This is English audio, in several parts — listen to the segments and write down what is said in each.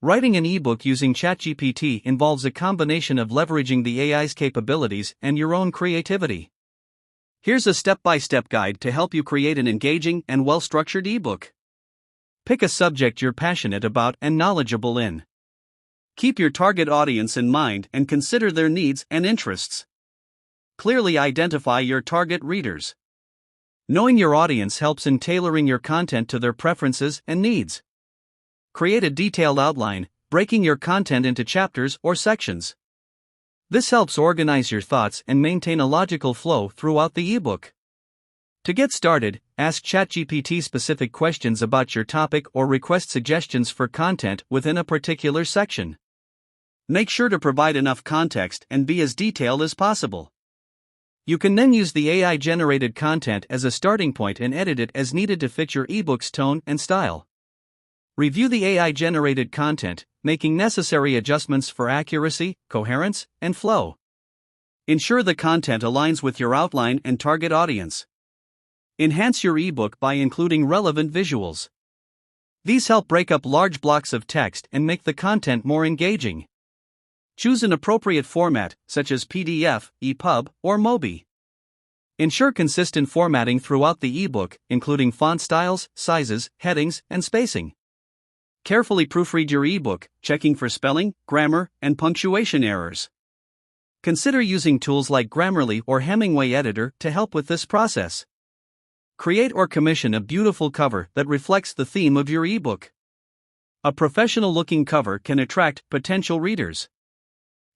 Writing an ebook using ChatGPT involves a combination of leveraging the AI's capabilities and your own creativity. Here's a step-by-step guide to help you create an engaging and well-structured ebook. Pick a subject you're passionate about and knowledgeable in. Keep your target audience in mind and consider their needs and interests. Clearly identify your target readers. Knowing your audience helps in tailoring your content to their preferences and needs. Create a detailed outline, breaking your content into chapters or sections. This helps organize your thoughts and maintain a logical flow throughout the ebook. To get started, ask ChatGPT specific questions about your topic or request suggestions for content within a particular section. Make sure to provide enough context and be as detailed as possible. You can then use the AI-generated content as a starting point and edit it as needed to fit your ebook's tone and style. Review the AI-generated content, making necessary adjustments for accuracy, coherence, and flow. Ensure the content aligns with your outline and target audience. Enhance your ebook by including relevant visuals. These help break up large blocks of text and make the content more engaging. Choose an appropriate format, such as PDF, EPUB, or MOBI. Ensure consistent formatting throughout the ebook, including font styles, sizes, headings, and spacing. Carefully proofread your ebook, checking for spelling, grammar, and punctuation errors. Consider using tools like Grammarly or Hemingway Editor to help with this process. Create or commission a beautiful cover that reflects the theme of your ebook. A professional-looking cover can attract potential readers.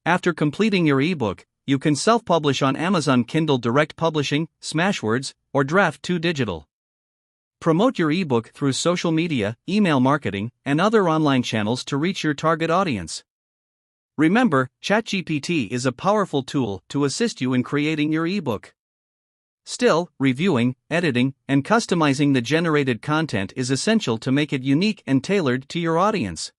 After completing your ebook, you can self-publish on Amazon Kindle Direct Publishing, Smashwords, or Draft2 Digital. Promote your ebook through social media, email marketing, and other online channels to reach your target audience. Remember, ChatGPT is a powerful tool to assist you in creating your ebook. Still, reviewing, editing, and customizing the generated content is essential to make it unique and tailored to your audience.